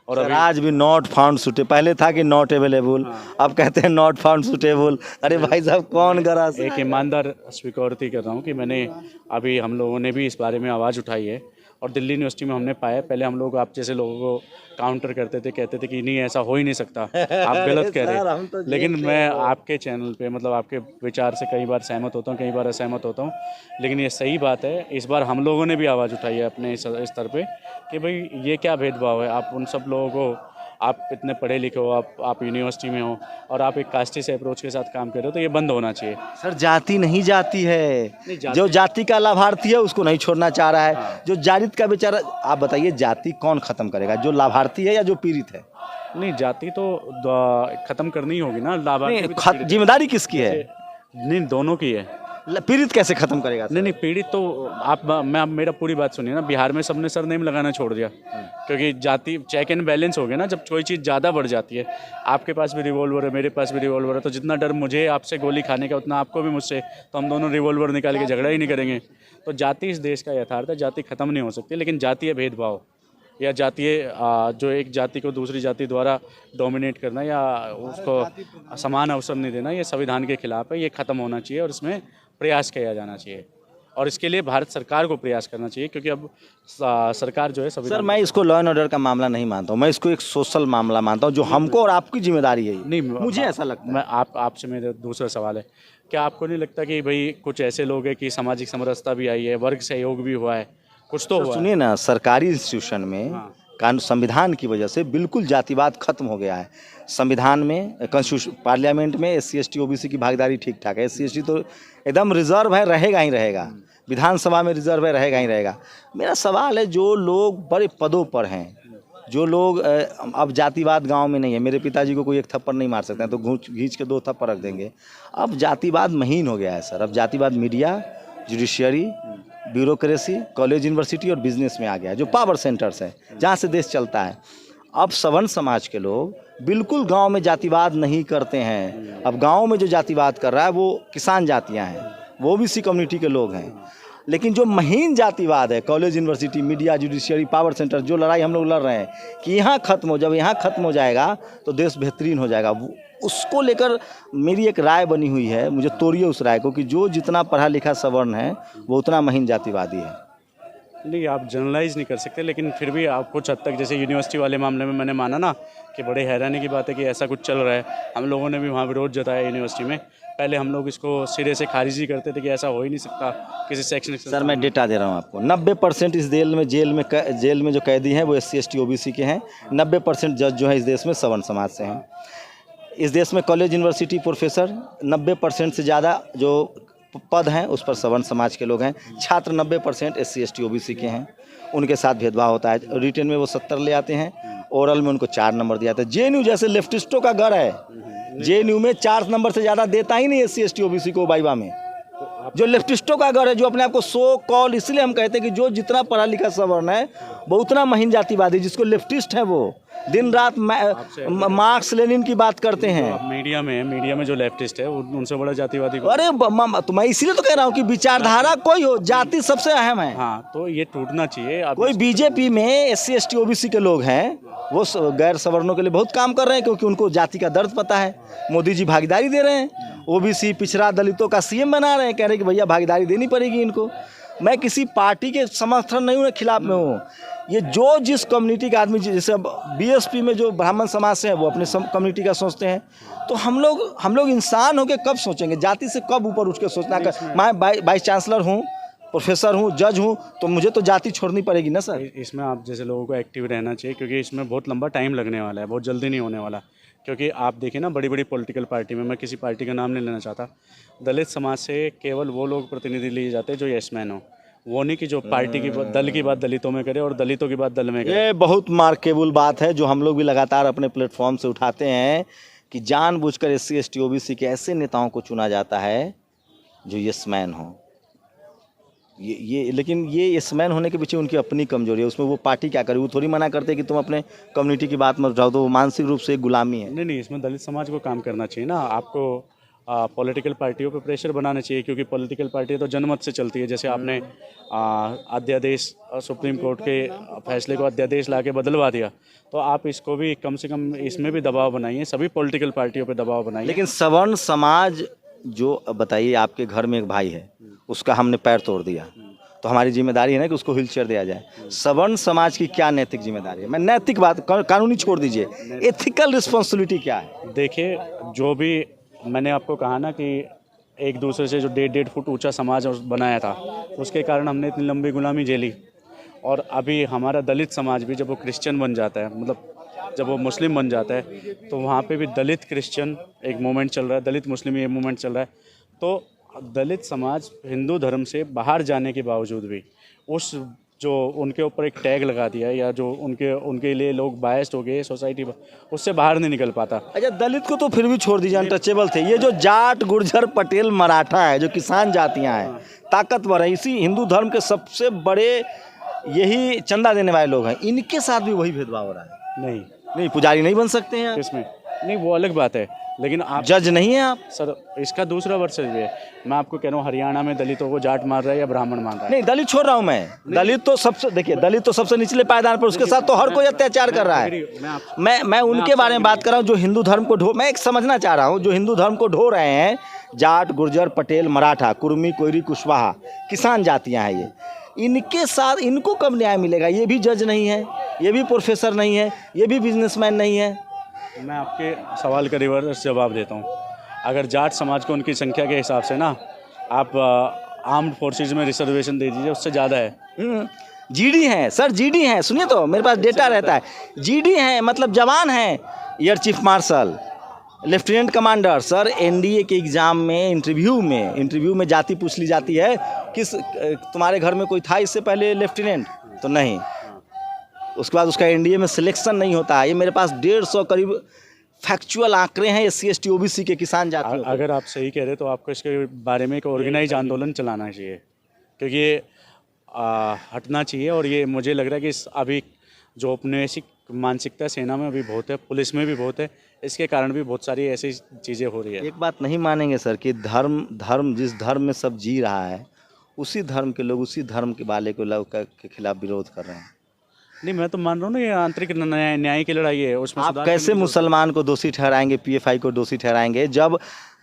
और अभी आज भी नॉट फाउंड सुटेबल, पहले था कि नॉट अवेलेबल, अब कहते हैं नॉट फाउंड सुटेबल। अरे भाई साहब, कौन करा? एक ईमानदार स्वीकृति कर रहा हूँ कि मैंने अभी, हम लोगों ने भी इस बारे में आवाज़ उठाई है, और दिल्ली यूनिवर्सिटी में हमने पाया। पहले हम लोग आप जैसे लोगों को काउंटर करते थे, कहते थे कि नहीं ऐसा हो ही नहीं सकता, आप गलत कह रहे हैं। लेकिन मैं आपके चैनल पे, मतलब आपके विचार से कई बार सहमत होता हूँ, कई बार असहमत होता हूँ, लेकिन ये सही बात है। इस बार हम लोगों ने भी आवाज़ उठाई है अपने इस स्तर पे कि भाई ये क्या भेदभाव है। आप उन सब लोगों को, आप इतने पढ़े लिखे हो, आप यूनिवर्सिटी में हो, और आप एक कास्टी से अप्रोच के साथ काम कर रहे हो, तो ये बंद होना चाहिए। सर, जाति नहीं जाती है, जो जाति का लाभार्थी है उसको नहीं छोड़ना चाह रहा है, जो जाति का बेचारा। आप बताइए, जाति कौन खत्म करेगा, जो लाभार्थी है या जो पीड़ित है? नहीं, जाति तो खत्म करनी होगी ना, लाभार्थी। जिम्मेदारी किसकी है? नहीं, दोनों की है। पीड़ित कैसे खत्म करेगा? नहीं नहीं, पीड़ित तो आप मेरा पूरी बात सुनिए ना। बिहार में सबने सरनेम लगाना छोड़ दिया क्योंकि जाति चेक एंड बैलेंस हो गया ना। जब कोई चीज़ ज़्यादा बढ़ जाती है, आपके पास भी रिवॉल्वर है, मेरे पास भी रिवॉल्वर है, तो जितना डर मुझे आपसे गोली खाने का उतना आपको भी मुझसे, तो हम दोनों रिवॉल्वर निकाल के झगड़ा ही नहीं करेंगे। तो जाति इस देश का यथार्थ है, जाति खत्म नहीं हो सकती, लेकिन जातीय भेदभाव या जातीय जो एक जाति को दूसरी जाति द्वारा डोमिनेट करना या उसको समान अवसर नहीं देना, ये संविधान के खिलाफ है। ये ख़त्म होना चाहिए और इसमें प्रयास किया जाना चाहिए, और इसके लिए भारत सरकार को प्रयास करना चाहिए, क्योंकि अब सरकार जो है सर, मैं इसको लॉ एंड ऑर्डर का मामला नहीं मानता हूँ, मैं इसको एक सोशल मामला मानता हूँ जो हमको और आपकी जिम्मेदारी है। नहीं, मुझे ऐसा लगता है। मैं आपसे मेरा दूसरा सवाल है, क्या आपको नहीं लगता कि भाई कुछ ऐसे लोग हैं कि सामाजिक समरसता भी आई है, वर्ग सहयोग भी हुआ है, कुछ तो हुआ है? सुनिए ना, सरकारी इंस्टीट्यूशन में कानून संविधान की वजह से बिल्कुल जातिवाद खत्म हो गया है। संविधान में, कॉन्स्टिट्यूशन, पार्लियामेंट में SC ST OBC की भागीदारी ठीक ठाक है। SC ST तो एकदम रिजर्व है, रहेगा ही रहेगा। विधानसभा में रिजर्व है, रहेगा ही रहेगा। मेरा सवाल है, जो लोग बड़े पदों पर हैं, जो लोग अब जातिवाद गांव में नहीं है। मेरे पिताजी को कोई एक थप्पड़ नहीं मार सकते हैं, तो घींच के 2 थप्पड़ रख देंगे। अब जातिवाद महीन हो गया है सर। अब जातिवाद media, judiciary, bureaucracy, college, university और बिजनेस में आ गया है, जो पावर सेंटर्स है जहाँ से देश चलता है। अब सवर्ण समाज के लोग बिल्कुल गांव में जातिवाद नहीं करते हैं। अब गांव में जो जातिवाद कर रहा है वो किसान जातियां हैं, वो OBC कम्युनिटी के लोग हैं। लेकिन जो महीन जातिवाद है, college, university, media, judiciary, power centre, जो लड़ाई हम लोग लड़ रहे हैं कि यहाँ खत्म हो, जब यहाँ खत्म हो जाएगा तो देश बेहतरीन हो जाएगा, उसको लेकर मेरी एक राय बनी हुई है। मुझे तोड़िए उस राय को कि जो जितना पढ़ा लिखा सवर्ण है वो उतना महीन जातिवादी है। नहीं, आप जनरलाइज नहीं कर सकते, लेकिन फिर भी आप कुछ हद तक, जैसे यूनिवर्सिटी वाले मामले में मैंने माना ना कि बड़े हैरानी की बात है कि ऐसा कुछ चल रहा है। हम लोगों ने भी वहाँ विरोध जताया यूनिवर्सिटी में। पहले हम लोग इसको सिरे से खारिज ही करते थे कि ऐसा हो ही नहीं सकता किसी सेक्शन। सर, मैं डेटा दे रहा हूँ आपको। 90% इस जेल में जो कैदी हैं वो SC ST OBC के हैं। 90% जज जो है इस देश में सवर्ण समाज से हैं। इस देश में कॉलेज, यूनिवर्सिटी, प्रोफेसर 90% से ज़्यादा जो पद हैं उस पर सवर्ण समाज के लोग हैं। छात्र 90% SC ST OBC के हैं। उनके साथ भेदभाव होता है। रिटेन में वो 70 ले आते हैं, ओरल में उनको 4 नंबर दिया जाता है। JNU जैसे लेफ्टिस्टों का घर है, JNU में 4 नंबर से ज़्यादा देता ही नहीं SC ST OBC को वाइवा में। जो लेफ्टिस्टों का घर है, जो अपने आप को सो कॉल, इसलिए हम कहते हैं कि जो जितना पढ़ा लिखा सवर्ण है वो उतना महीन जातिवादी, जिसको लेफ्टिस्ट है वो दिन रात मार्क्स लेनिन की बात करते हैं। मीडिया में जो लेफ्टिस्ट है उनसे बड़ा जातिवादी। अरे तो मैं इसीलिए तो कह रहा हूँ कि विचारधारा कोई हो, जाति सबसे अहम है। हाँ, तो ये टूटना चाहिए। कोई BJP में SC ST OBC के लोग हैं, वो गैर सवर्णों के लिए बहुत काम कर रहे हैं, क्योंकि उनको जाति का दर्द पता है। मोदी जी भागीदारी दे रहे हैं, OBC पिछड़ा दलितों का CM बना रहे हैं, कह रहे हैं कि भैया भागीदारी देनी पड़ेगी इनको। मैं किसी पार्टी के समर्थन नहीं हूँ, खिलाफ में हूँ। ये जो जिस कम्युनिटी का आदमी, जैसे अब BSP में जो ब्राह्मण समाज से हैं वो अपने कम्युनिटी का सोचते हैं, तो हम लोग इंसान होकर कब सोचेंगे? जाति से कब ऊपर उठ के सोचना? मैं वाइस चांसलर हूँ, प्रोफेसर हूँ, जज हूँ, तो मुझे तो जाति छोड़नी पड़ेगी ना सर। इसमें आप जैसे लोगों को एक्टिव रहना चाहिए, क्योंकि इसमें बहुत लंबा टाइम लगने वाला है, बहुत जल्दी नहीं होने वाला। क्योंकि आप देखिए ना, बड़ी बड़ी पॉलिटिकल पार्टी में, मैं किसी पार्टी का नाम नहीं लेना चाहता, दलित समाज से केवल वो लोग प्रतिनिधि लिए जाते हैं जो यस-मैन हो। वो नहीं कि जो पार्टी की दल की बात दलितों में करे और दलितों की बात दल में करे। ये बहुत मार्केबल बात है जो हम लोग भी लगातार अपने प्लेटफॉर्म से उठाते हैं कि जानबूझकर SC ST OBC के ऐसे नेताओं को चुना जाता है जो यस-मैन हो। लेकिन ये यस-मैन होने के पीछे उनकी अपनी कमजोरी है। उसमें वो पार्टी क्या करे? वो थोड़ी मना करते हैं कि तुम अपने कम्युनिटी की बात मत उठाओ, तो वो मानसिक रूप से एक गुलामी है। नहीं, इसमें दलित समाज को काम करना चाहिए ना। आपको पॉलिटिकल पार्टियों पे प्रेशर बनाना चाहिए, क्योंकि पॉलिटिकल पार्टी तो जनमत से चलती है। जैसे आपने अध्यादेश, सुप्रीम कोर्ट के फैसले को अध्यादेश लाके बदलवा दिया, तो आप इसको भी कम से कम इसमें भी दबाव बनाइए, सभी पॉलिटिकल पार्टियों पे दबाव बनाइए। लेकिन सवर्ण समाज जो, बताइए, आपके घर में एक भाई है, उसका हमने पैर तोड़ दिया, तो हमारी जिम्मेदारी है ना कि उसको व्हील चेयर दिया जाए। सवर्ण समाज की क्या नैतिक जिम्मेदारी है? मैं नैतिक बात, कानूनी छोड़ दीजिए, एथिकल रिस्पॉन्सिबिलिटी क्या है? देखिए, जो भी मैंने आपको कहा ना कि एक दूसरे से जो 1.5 फुट ऊंचा समाज बनाया था, उसके कारण हमने इतनी लंबी गुलामी झेली। और अभी हमारा दलित समाज भी जब वो क्रिश्चियन बन जाता है, मतलब जब वो मुस्लिम बन जाता है, तो वहाँ पे भी दलित क्रिश्चियन एक मूवमेंट चल रहा है, दलित मुस्लिम ये मूवमेंट चल रहा है। तो दलित समाज हिंदू धर्म से बाहर जाने के बावजूद भी उस जो उनके ऊपर एक टैग लगा दिया है या जो उनके लिए लोग बायस्ड हो गए सोसाइटी, उससे बाहर नहीं निकल पाता। अच्छा, दलित को तो फिर भी छोड़ दीजिए, अनटचेबल थे। ये जो जाट, गुर्जर, पटेल, मराठा है, जो किसान जातियाँ हैं, ताकतवर है, इसी हिंदू धर्म के सबसे बड़े यही चंदा देने वाले लोग हैं, इनके साथ भी वही भेदभाव हो रहा है। नहीं, पुजारी नहीं बन सकते हैं आप। इसमें नहीं, वो अलग बात है, लेकिन आप जज नहीं है आप। सर इसका दूसरा वर्ष है। मैं आपको कह रहा हूँ, हरियाणा में दलितों को जाट मार रहा है या ब्राह्मण मार रहा है। नहीं, दलित छोड़ रहा हूँ मैं, दलित तो सबसे, देखिए, दलित तो सबसे निचले पायदान पर, उसके साथ तो हर कोई अत्याचार कर रहा है। मैं उनके बारे में बात कर रहा हूँ जो हिंदू धर्म को मैं एक समझना चाह रहा हूँ, जो हिंदू धर्म को ढो रहे हैं, जाट, गुर्जर, पटेल, मराठा, कुर्मी, कोयरी, कुशवाहा, किसान जातियाँ हैं ये, इनके साथ इनको कब न्याय मिलेगा? ये भी जज नहीं है, ये भी प्रोफेसर नहीं है, ये भी बिजनेसमैन नहीं है। मैं आपके सवाल का रिवर्स जवाब देता हूँ। अगर जाट समाज को उनकी संख्या के हिसाब से ना आप आर्म्ड फोर्सेज में रिजर्वेशन दे दीजिए, उससे ज़्यादा है। जीडी हैं सर, जीडी हैं, सुनिए तो, मेरे पास डेटा रहता है। जीडी हैं मतलब जवान हैं, air chief marshal, lieutenant commander. Sir NDA के एग्ज़ाम में इंटरव्यू में जाति पूछ ली जाती है, किस तुम्हारे घर में कोई था इससे पहले लेफ्टिनेंट? तो नहीं, उसके बाद उसका एनडीए में सिलेक्शन नहीं होता है। ये मेरे पास 150 करीब फैक्चुअल आंकड़े हैं SC ST OBC के किसान जातियों। अगर आप सही कह रहे तो आपको इसके बारे में एक ऑर्गेनाइज आंदोलन चलाना चाहिए, क्योंकि ये हटना चाहिए। और ये मुझे लग रहा है कि अभी जो औपनिवेशिक मानसिकता सेना में भी बहुत है, पुलिस में भी बहुत है, इसके कारण भी बहुत सारी ऐसी चीज़ें हो रही है। एक बात नहीं मानेंगे सर कि धर्म जिस धर्म में सब जी रहा है, उसी धर्म के लोग उसी धर्म के वाले को लोग के खिलाफ विरोध कर रहे हैं। नहीं, मैं तो मान रहा हूँ ना, ये आंतरिक न्याय की लड़ाई है। उसमें आप कैसे मुसलमान को दोषी ठहराएंगे, PFI को दोषी ठहराएंगे, जब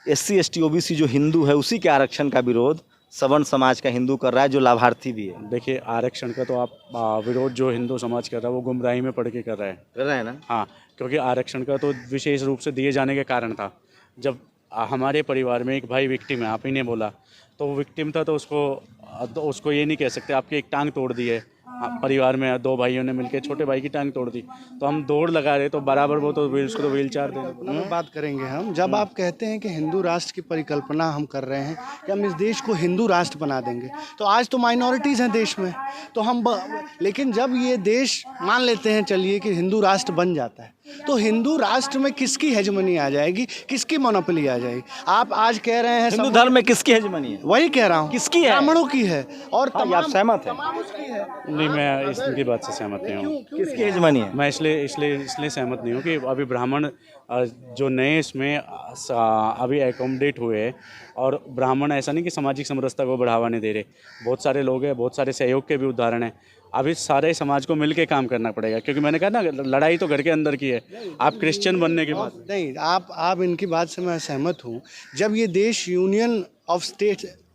SC ST OBC जो हिंदू है उसी के आरक्षण का विरोध सवर्ण समाज का हिंदू कर रहा है, जो लाभार्थी भी है। देखिए, आरक्षण का तो आप विरोध जो हिंदू समाज कर रहा है वो गुमराही में पड़ के कर रहा है ना। हाँ, क्योंकि आरक्षण का तो विशेष रूप से दिए जाने के कारण था। जब हमारे परिवार में एक भाई विक्टिम है, आप ही ने बोला, तो वो विक्टिम था, तो उसको ये नहीं कह सकते आपकी एक टांग तोड़ दी है। परिवार में 2 भाइयों ने मिलकर छोटे भाई की टांग तोड़ दी, तो हम दौड़ लगा रहे तो बराबर वो तो उसको तो व्हील चेयर दे। बात करेंगे हम, जब आप कहते हैं कि हिंदू राष्ट्र की परिकल्पना हम कर रहे हैं कि हम इस देश को हिंदू राष्ट्र बना देंगे, तो आज तो माइनॉरिटीज़ हैं देश में, तो लेकिन जब ये देश मान लेते हैं चलिए कि हिंदू राष्ट्र बन जाता है, तो हिंदू राष्ट्र में किसकी हेजमनी आ जाएगी, किसकी मोनोपोली आ जाएगी? आप आज कह रहे हैं हिंदू धर्म में किसकी हेजमनी है? वही कह रहा हूँ, किसकी है? ब्राह्मणों की है। और आप सहमत हैं? नहीं, मैं इसकी बात से सहमत नहीं हूँ। किसकी हेजमनी है? मैं इसलिए सहमत नहीं हूँ कि अभी ब्राह्मण जो नए इसमें अभी एकोमोडेट हुए हैं, और ब्राह्मण ऐसा नहीं कि सामाजिक समरसता को बढ़ावा नहीं दे रहे। बहुत सारे लोग हैं, बहुत सारे सहयोग के भी उदाहरण हैं। अभी सारे समाज को मिलके काम करना पड़ेगा, क्योंकि मैंने कहा ना, लड़ाई तो घर के अंदर की है। आप क्रिश्चियन बनने के बाद नहीं, आप इनकी बात से मैं सहमत हूँ। जब ये देश यूनियन ऑफ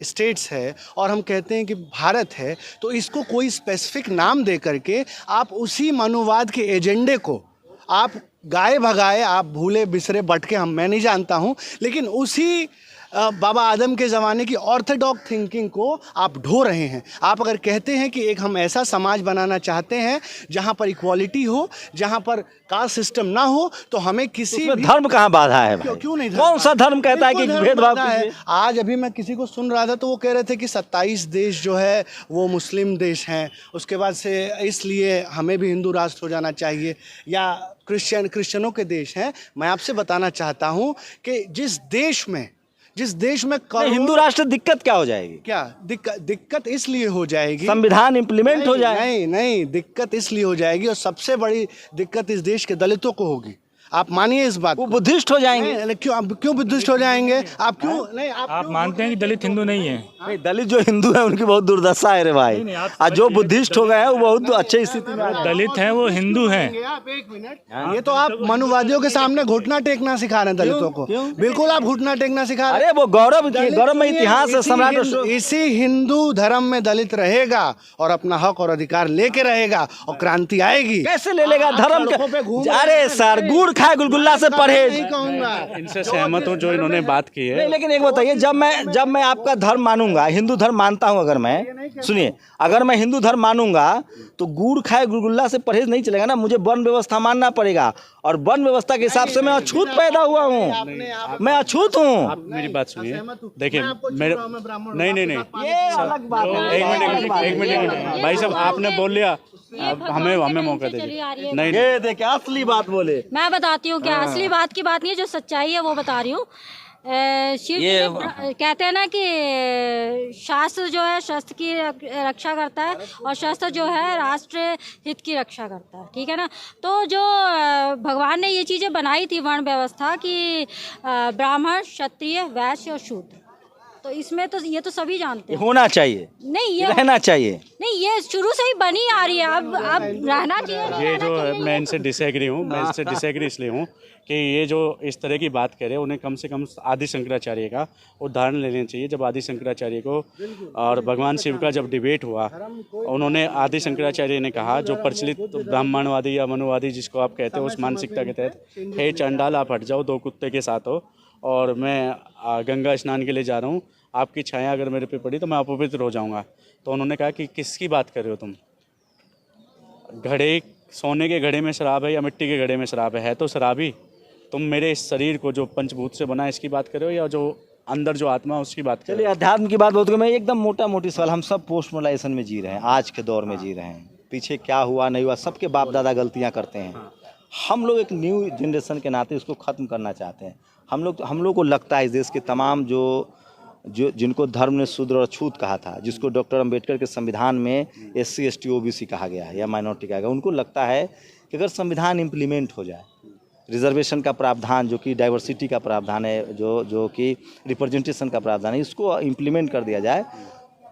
स्टेट्स है और हम कहते हैं कि भारत है, तो इसको कोई स्पेसिफिक नाम दे करके आप उसी मनुवाद के एजेंडे को आप गाए भगाए, आप भूले बिसरे भटके, मैं नहीं जानता हूँ, लेकिन उसी बाबा आदम के ज़माने की ऑर्थोडॉक्स थिंकिंग को आप ढो रहे हैं। आप अगर कहते हैं कि एक हम ऐसा समाज बनाना चाहते हैं जहाँ पर इक्वालिटी हो, जहाँ पर कास्ट सिस्टम ना हो, तो हमें किसी भी धर्म कहाँ बाधा है? क्यों नहीं? कौन सा धर्म कहता है कि भेदभाव है? आज अभी मैं किसी को सुन रहा था तो वो कह रहे थे कि 27 देश जो है वो मुस्लिम देश हैं, उसके बाद से इसलिए हमें भी हिंदू राष्ट्र हो जाना चाहिए, या क्रिश्चियनों के देश हैं। मैं आपसे बताना चाहता हूँ कि जिस देश में हिंदू राष्ट्र, दिक्कत क्या हो जाएगी? क्या दिक्कत इसलिए हो जाएगी, संविधान इंप्लीमेंट हो जाए। नहीं, दिक्कत इसलिए हो जाएगी, और सबसे बड़ी दिक्कत इस देश के दलितों को होगी। आप मानिए इस बात वो बुद्धिस्ट हो जाएंगे। क्यों बुद्धिस्ट हो जाएंगे? आप क्यों नहीं? आप मानते हैं कि दलित हिंदू नहीं है? नहीं, दलित जो हिंदू है उनकी बहुत दुर्दशा है रे भाई। आज जो बुद्धिस्ट हो गए हैं वो बहुत अच्छे स्थिति में। दलित हैं वो हिंदू हैं। आप एक मिनट, ये तो आप मनुवादियों के सामने घुटना टेकना सिखा रहे हैं दलितों को। बिल्कुल, आप घुटना टेकना सिखा रहे हैं। अरे वो गौरव में इतिहास है। सम्राट इसी हिंदू धर्म में दलित रहेगा और अपना हक और अधिकार लेके रहेगा, और क्रांति आएगी। कैसे ले लेगा? धर्म के, अरे सर, गुड़ खाए गुलगुल्ला से परहेज। नहीं कहूँगा। इनसे सहमत हूँ जो इन्होंने बात की है। नहीं, लेकिन एक बताइए, जब मैं आपका धर्म मानूंगा, हिंदू धर्म मानता हूं, अगर मैं, सुनिए, अगर मैं हिंदू धर्म मानूंगा तो गुड़ खाए गुलगुल्ला से परहेज नहीं चलेगा ना, मुझे वर्ण व्यवस्था मानना पड़ेगा, और वर्ण व्यवस्था के हिसाब से मैं अछूत पैदा हुआ हूँ, मैं अछूत हूँ। आप मेरी बात सुनिए, देखिए मेरे नहीं ये अलग बात है। एक मिनट भाई साहब, आपने बोल लिया, अब हमें मौका दे चली आ रही है। नहीं ये देखिए असली बात बोले। मैं बताती हूँ क्या असली बात की बात नहीं है, जो सच्चाई है वो बता रही हूँ। शिव जी कहते हैं ना कि शास्त्र जो है शस्त्र की रक्षा करता है, और शस्त्र जो है राष्ट्र हित की रक्षा करता है, ठीक है ना। तो जो भगवान ने ये चीज़ें बनाई थी वर्ण व्यवस्था की, ब्राह्मण, क्षत्रिय, वैश्य और शूद्र, तो इसमें तो ये तो सभी जानते हैं। होना चाहिए, नहीं ये रहना चाहिए। नहीं, ये शुरू से ही बनी आ रही है, अब रहना चाहिए। ये जो है, मैं इनसे डिसएग्री हूँ, मैं इससे डिसएग्री इसलिए हूँ कि ये जो इस तरह की बात कह रहे हैं, उन्हें कम से कम आदि शंकराचार्य का उदाहरण लेना चाहिए। जब आदि शंकराचार्य को और भगवान शिव का जब डिबेट हुआ, उन्होंने आदि शंकराचार्य ने कहा, जो प्रचलित ब्राह्मणवादी या मनुवादी जिसको आप कहते हो, उस मानसिकता के तहत, हे चंडाल आप हट जाओ, 2 कुत्ते के साथ हो, और मैं गंगा स्नान के लिए जा रहा हूँ, आपकी छाया अगर मेरे पे पड़ी तो मैं अपवित्र हो जाऊँगा। तो उन्होंने कहा कि किसकी बात कर रहे हो तुम, घड़े, सोने के घड़े में शराब है या मिट्टी के घड़े में शराब है तो शराब ही। तुम मेरे इस शरीर को जो पंचभूत से बना है इसकी बात कर रहे हो, या जो अंदर जो आत्मा है उसकी बात कर रहे चलिए, अध्यात्म की बात बहुत, मैं एकदम मोटा मोटी सवाल, हम सब पोस्ट मॉडर्नाइजेशन में जी रहे हैं, आज के दौर में जी रहे हैं, पीछे क्या हुआ नहीं हुआ, सबके बाप दादा गलतियाँ करते हैं। हम लोग एक न्यू जनरेशन के नाते उसको ख़त्म करना चाहते हैं। हम लोग को लगता है इस देश के तमाम जो जिनको धर्म ने शूद्र और अछूत कहा था, जिसको डॉक्टर अंबेडकर के संविधान में SC ST OBC कहा गया है या माइनॉरिटी कहा गया, उनको लगता है कि अगर संविधान इम्प्लीमेंट हो जाए, रिजर्वेशन का प्रावधान जो कि डाइवर्सिटी का प्रावधान है, जो कि रिप्रेजेंटेशन का प्रावधान है, इसको इम्प्लीमेंट कर दिया जाए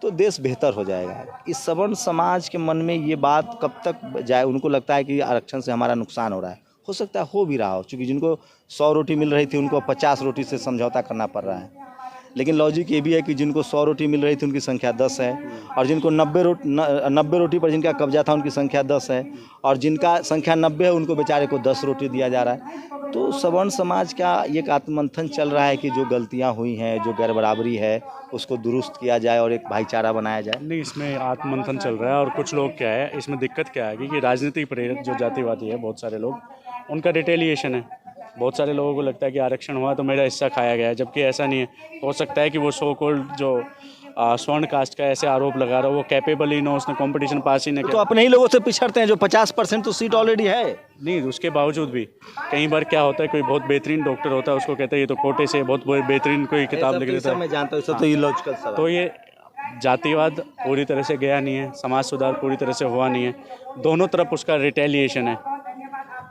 तो देश बेहतर हो जाएगा। इस सवर्ण समाज के मन में ये बात कब तक जाए, उनको लगता है कि आरक्षण से हमारा नुकसान हो रहा है। हो सकता है हो भी रहा हो, क्योंकि जिनको 100 रोटी मिल रही थी उनको 50 रोटी से समझौता करना पड़ रहा है। लेकिन लॉजिक ये भी है कि जिनको 100 रोटी मिल रही थी उनकी संख्या 10 है, और जिनको 90 रोटी पर जिनका कब्जा था उनकी संख्या 10 है, और जिनका संख्या 90 है उनको बेचारे को 10 रोटी दिया जा रहा है। तो सवर्ण समाज का एक आत्ममंथन चल रहा है कि जो गलतियां हुई हैं, जो गैर बराबरी है, उसको दुरुस्त किया जाए और एक भाईचारा बनाया जाए। नहीं, इसमें आत्ममंथन चल रहा है, और कुछ लोग क्या है, इसमें दिक्कत क्या है कि राजनीतिक प्रेरित जो जातिवादी है, बहुत सारे लोग, उनका रिटेलिएशन है। बहुत सारे लोगों को लगता है कि आरक्षण हुआ तो मेरा हिस्सा खाया गया है, जबकि ऐसा नहीं है। हो सकता है कि वो सो कॉल्ड जो स्वर्ण कास्ट का ऐसे आरोप लगा रहा हो, वो कैपेबल ही ना, उसने कंपटीशन पास ही नहीं तो किया। अपने ही लोगों से पिछड़ते हैं, जो 50% तो सीट ऑलरेडी है। नहीं, उसके बावजूद भी कई बार क्या होता है, कोई बहुत बेहतरीन डॉक्टर होता है, उसको कहते हैं ये तो कोटे से बहुत बेहतरीन कोई किताब लिख देता है। मैं जानता हूँ, तो इलॉजिकल सवाल। तो ये जातिवाद पूरी तरह से गया नहीं है, समाज सुधार पूरी तरह से हुआ नहीं है, दोनों तरफ उसका रिटेलिएशन है,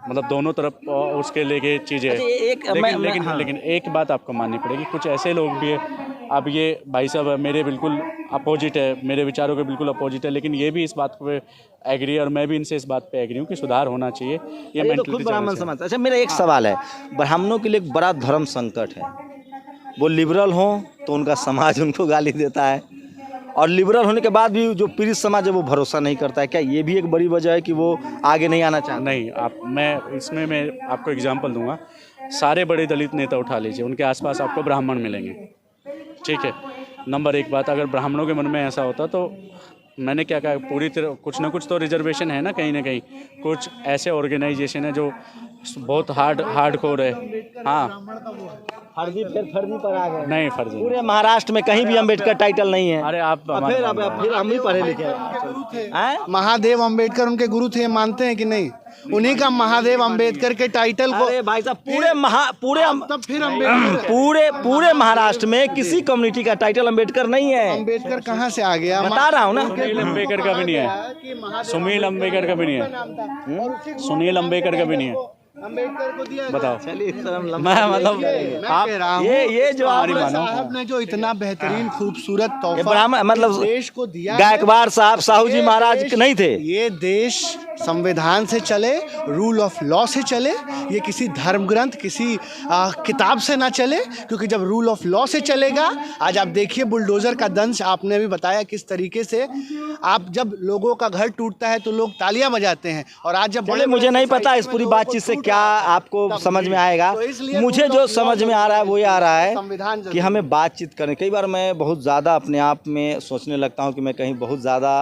मतलब दोनों तरफ उसके लेके चीज़ें। लेकिन एक बात आपको माननी पड़ेगी, कुछ ऐसे लोग भी हैं, अब ये भाई साहब मेरे बिल्कुल अपोजिट है, मेरे विचारों के बिल्कुल अपोजिट है, लेकिन ये भी इस बात पे एग्री, और मैं भी इनसे इस बात पे एग्री हूँ कि सुधार होना चाहिए। ये तो खुद ब्राह्मण समाज। अच्छा, मेरा एक सवाल है, ब्राह्मणों के लिए एक बड़ा धर्म संकट है। वो लिबरल हों तो उनका समाज उनको गाली देता है, और लिबरल होने के बाद भी जो पीड़ित समाज है वो भरोसा नहीं करता है। क्या ये भी एक बड़ी वजह है कि वो आगे नहीं आना चाहते? नहीं, मैं आपको एग्जांपल दूंगा। सारे बड़े दलित नेता उठा लीजिए, उनके आसपास आपको ब्राह्मण मिलेंगे, ठीक है। नंबर 1 बात, अगर ब्राह्मणों के मन में ऐसा होता तो मैंने क्या कहा, पूरी तरह कुछ ना कुछ तो रिजर्वेशन है ना कहीं। कुछ ऐसे ऑर्गेनाइजेशन है जो बहुत हार्डकोर है। हाँ, फर्जी पर आ गए। नहीं, फर्जी पूरे महाराष्ट्र में कहीं भी अंबेडकर टाइटल नहीं है। अरे आप फिर हम ही पढ़े लिखे हैं। महादेव अंबेडकर उनके गुरु थे, मानते हैं कि नहीं? उन्हीं का महादेव अंबेडकर के टाइटल को, अरे भाई साहब, तब फिर अंबेडकर पूरे महाराष्ट्र में किसी कम्युनिटी का टाइटल अंबेडकर नहीं है। अंबेडकर कहाँ से आ गया? बता रहा हूँ ना। सुनील अंबेडकर का भी नहीं है, सुनील अंबेडकर का भी नहीं है, सुनील अंबेडकर का भी नहीं है। अंबेडकर को दिया, बताओ। चलिए, मैं मतलब आप ये जो आप साहब ने जो इतना बेहतरीन खूबसूरत तोहफा ब्राह्मण मतलब देश को दिया, गायकवाड़ साहब, साहू जी महाराज नहीं थे? ये देश संविधान से चले, रूल ऑफ लॉ से चले, ये किसी धर्म ग्रंथ, किसी किताब से ना चले, क्योंकि जब रूल ऑफ लॉ से चलेगा, आज आप देखिए बुलडोजर का दंश, आपने भी बताया किस तरीके से, आप जब लोगों का घर टूटता है तो लोग तालियां बजाते हैं, और आज जब मुझे नहीं पता इस पूरी बातचीत से क्या आपको समझ में आएगा। तो इसलिए मुझे तुम जो लोग समझ में आ रहा है वो ये आ रहा है संविधान कि हमें बातचीत करें। कई बार मैं बहुत ज़्यादा अपने आप में सोचने लगता हूँ कि मैं कहीं बहुत ज़्यादा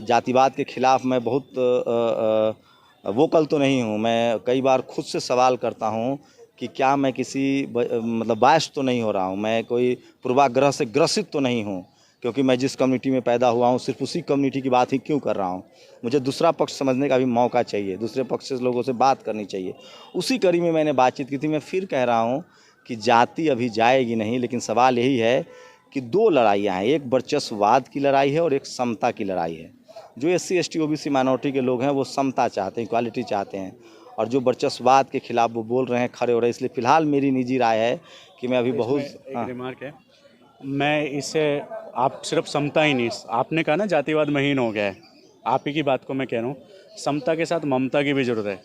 जातिवाद के खिलाफ मैं बहुत वोकल तो नहीं हूँ। मैं कई बार खुद से सवाल करता हूँ कि क्या मैं किसी मतलब बायस तो नहीं हो रहा हूँ, मैं कोई पूर्वाग्रह से ग्रसित तो नहीं हूँ, क्योंकि मैं जिस कम्युनिटी में पैदा हुआ हूँ सिर्फ उसी कम्युनिटी की बात ही क्यों कर रहा हूँ। मुझे दूसरा पक्ष समझने का भी मौका चाहिए, दूसरे पक्ष से लोगों से बात करनी चाहिए। उसी कड़ी में मैंने बातचीत की थी। मैं फिर कह रहा हूँ कि जाति अभी जाएगी नहीं, लेकिन सवाल यही है कि दो लड़ाइयाँ हैं, एक वर्चस्ववाद की लड़ाई है और एक समता की लड़ाई है। जो SC ST OBC माइनॉरिटी के लोग हैं वो समता चाहते हैं, इक्वालिटी चाहते हैं, और जो वर्चस्ववाद के खिलाफ वो बोल रहे हैं, खड़े हो रहे हैं। इसलिए फ़िलहाल मेरी निजी राय है कि मैं अभी बहुत एक रिमार्क है, मैं इससे आप सिर्फ समता ही नहीं, आपने कहा ना जातिवाद महीन हो गया है, आप ही की बात को मैं कह रहा हूँ, समता के साथ ममता की भी ज़रूरत है,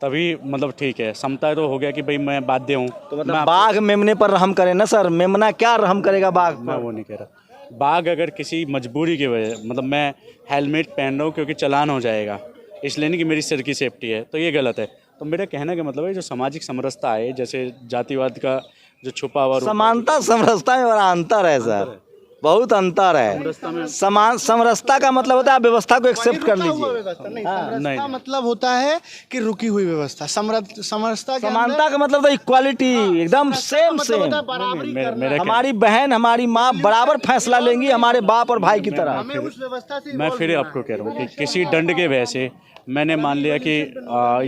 तभी मतलब ठीक है। समता तो हो गया कि भाई मैं बाध्य हूँ, तो मतलब बाघ मेमने पर रहम करे ना सर, मेमना क्या रहम करेगा बाघ मैं पर? वो नहीं कह रहा। बाघ अगर किसी मजबूरी की वजह, मतलब मैं हेलमेट पहन रहा हूँ क्योंकि चालान हो जाएगा, इसलिए नहीं कि मेरी सिर की सेफ्टी है, तो ये गलत है। तो मेरा कहने का मतलब है जो सामाजिक समरसता है, जैसे जातिवाद का जो छुपा हुआ रूप है, समानता समरसता में बड़ा अंतर है सर, बहुत अंतर है। समान समरसता का मतलब होता है आप व्यवस्था को एक्सेप्ट कर लीजिए। नहीं, नहीं। समरसता मतलब होता है कि रुकी हुई व्यवस्था। समरसता के समानता का मतलब होता है इक्वालिटी, एकदम सेम मतलब होता है सेम। बराबरी करना। मेरा हमारी बहन हमारी माँ बराबर फैसला लेंगी हमारे बाप और भाई की तरह। हमें उस व्यवस्था से मैं फिर आपको कह रहा हूँ कि किसी दंड के वजह से मैंने मान लिया कि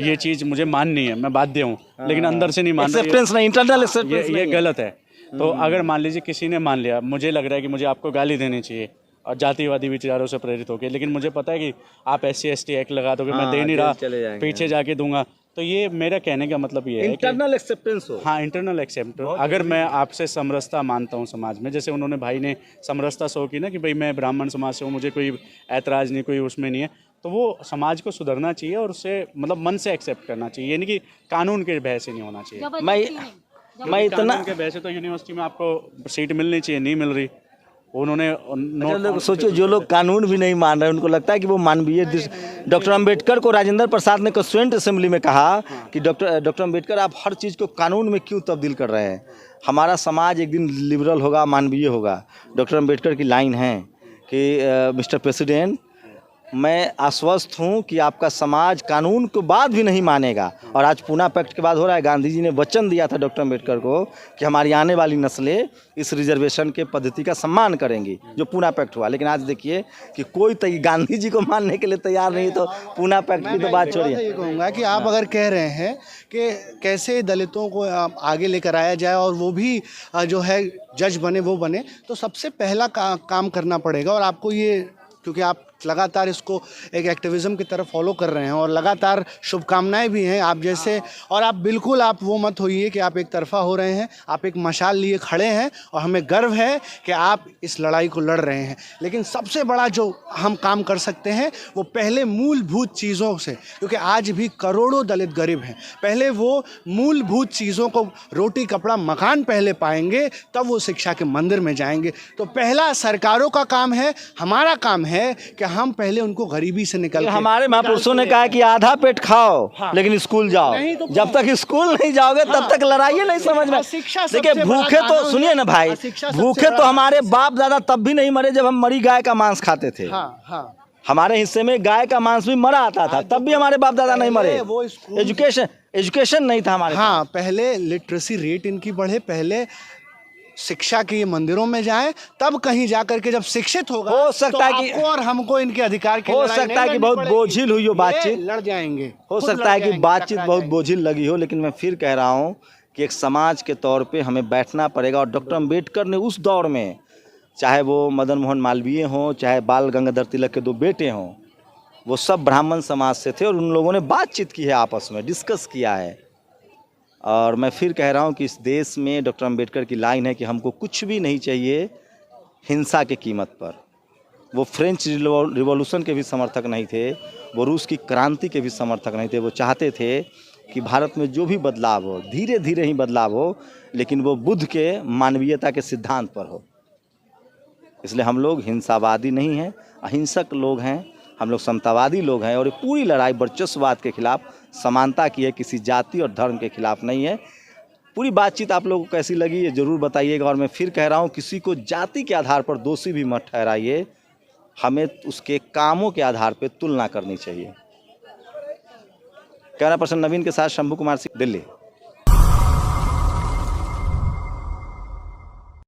ये चीज़ मुझे माननी है, मैं बाध्य हूँ, लेकिन अंदर से नहीं मान रहा, एक्सेप्टेंस नहीं, इंटरनल एक्सेप्टेंस ये गलत है। तो अगर मान लीजिए किसी ने मान लिया, मुझे लग रहा है कि मुझे आपको गाली देनी चाहिए और जातिवादी विचारों से प्रेरित होकर, लेकिन मुझे पता है कि आप SC ST एक्ट लगा दोगे, मैं दे नहीं रहा, पीछे जाके दूंगा, तो ये मेरा कहने का मतलब ये है कि इंटरनल एक्सेप्टेंस हो। हाँ, इंटरनल एक्सेप्टेंस। अगर मैं आपसे समरसता मानता हूँ समाज में, जैसे उन्होंने भाई ने समरसता शो की ना कि भाई मैं ब्राह्मण समाज से हूँ, मुझे कोई ऐतराज़ नहीं, कोई उसमें नहीं है, तो वो समाज को सुधरना चाहिए और उसे मतलब मन से एक्सेप्ट करना चाहिए, यानी कि कानून के बहस से नहीं होना चाहिए। मैं इतना कानून के वैसे तो यूनिवर्सिटी में आपको सीट मिलनी चाहिए, नहीं मिल रही, उन्होंने लोग सोचिए जो लोग कानून भी नहीं मान रहे, उनको लगता है कि वो मानवीय डॉक्टर अंबेडकर को राजेंद्र प्रसाद ने कॉन्स्टिट्यूएंट असेंबली में कहा कि डॉक्टर अंबेडकर आप हर चीज़ को कानून में क्यों तब्दील कर रहे हैं, हमारा समाज एक दिन लिबरल होगा, मानवीय होगा। डॉक्टर अंबेडकर की लाइन है कि मिस्टर प्रेसिडेंट, मैं आश्वस्त हूं कि आपका समाज कानून के बाद भी नहीं मानेगा। और आज पूना पैक्ट के बाद हो रहा है, गांधी जी ने वचन दिया था डॉक्टर अंबेडकर को कि हमारी आने वाली नस्लें इस रिजर्वेशन के पद्धति का सम्मान करेंगी, जो पूना पैक्ट हुआ। लेकिन आज देखिए कि कोई गांधी जी को मानने के लिए तैयार नहीं, तो पूना पैक्ट की तो बात छोड़िए। ये कहूँगा कि आप अगर कह रहे हैं कि कैसे दलितों को आगे लेकर आया जाए और वो भी जो है जज बने, वो बने, तो सबसे पहला काम करना पड़ेगा। और आपको ये, क्योंकि आप लगातार इसको एक एक्टिविज़म की तरफ फॉलो कर रहे हैं और लगातार शुभकामनाएं भी हैं आप जैसे, और आप बिल्कुल आप वो मत होइए कि आप एक तरफा हो रहे हैं, आप एक मशाल लिए खड़े हैं और हमें गर्व है कि आप इस लड़ाई को लड़ रहे हैं। लेकिन सबसे बड़ा जो हम काम कर सकते हैं वो पहले मूलभूत चीज़ों से, क्योंकि आज भी करोड़ों दलित गरीब हैं, पहले वो मूलभूत चीज़ों को, रोटी कपड़ा मकान पहले पाएंगे, तब वो शिक्षा के मंदिर में जाएंगे। तो पहला सरकारों का काम है, हमारा काम है कि हम पहले उनको गरीबी से निकल, हमारे महापुरुषों ने कहा कि आधा पेट खाओ लेकिन स्कूल जाओ। तो जब तक स्कूल नहीं जाओगे तब तक लड़ाई नहीं समझ में। देखिए भूखे तो सुनिए ना भाई, भूखे तो हमारे बाप दादा तब भी नहीं मरे जब हम मरी गाय का मांस खाते थे। हमारे हिस्से में गाय का मांस भी मरा आता था, तब भी हमारे बाप दादा नहीं मरे। एजुकेशन नहीं था हमारे। हाँ, पहले लिटरेसी रेट इनकी बढ़े, पहले शिक्षा के मंदिरों में जाएं, तब कहीं जाकर के जब शिक्षित होगा, हो सकता है कि आपको और हमको इनके अधिकार की हो सकता है कि बहुत बोझिल हुई हो बातचीत, लड़ जाएंगे। हो सकता है कि बातचीत बहुत बोझिल लगी हो, लेकिन मैं फिर कह रहा हूँ कि एक समाज के तौर पे हमें बैठना पड़ेगा। और डॉक्टर अंबेडकर ने उस दौर में, चाहे वो मदन मोहन मालवीय हों, चाहे बाल गंगाधर तिलक के 2 बेटे हों, वो सब ब्राह्मण समाज से थे और उन लोगों ने बातचीत की है, आपस में डिस्कस किया है। और मैं फिर कह रहा हूँ कि इस देश में डॉक्टर अंबेडकर की लाइन है कि हमको कुछ भी नहीं चाहिए हिंसा के कीमत पर। वो फ्रेंच रिवॉल्यूशन के भी समर्थक नहीं थे, वो रूस की क्रांति के भी समर्थक नहीं थे। वो चाहते थे कि भारत में जो भी बदलाव हो, धीरे धीरे ही बदलाव हो, लेकिन वो बुद्ध के मानवीयता के सिद्धांत पर हो। इसलिए हम लोग हिंसावादी नहीं हैं, अहिंसक लोग हैं, हम लोग समतावादी लोग हैं। और पूरी लड़ाई वर्चस्ववाद के खिलाफ समानता की है, किसी जाति और धर्म के खिलाफ नहीं है। पूरी बातचीत आप लोगों को कैसी लगी ये ज़रूर बताइएगा। और मैं फिर कह रहा हूँ, किसी को जाति के आधार पर दोषी भी मत ठहराइए, हमें उसके कामों के आधार पर तुलना करनी चाहिए। कैमरा पर्सन नवीन के साथ शंभू कुमार सिंह, दिल्ली।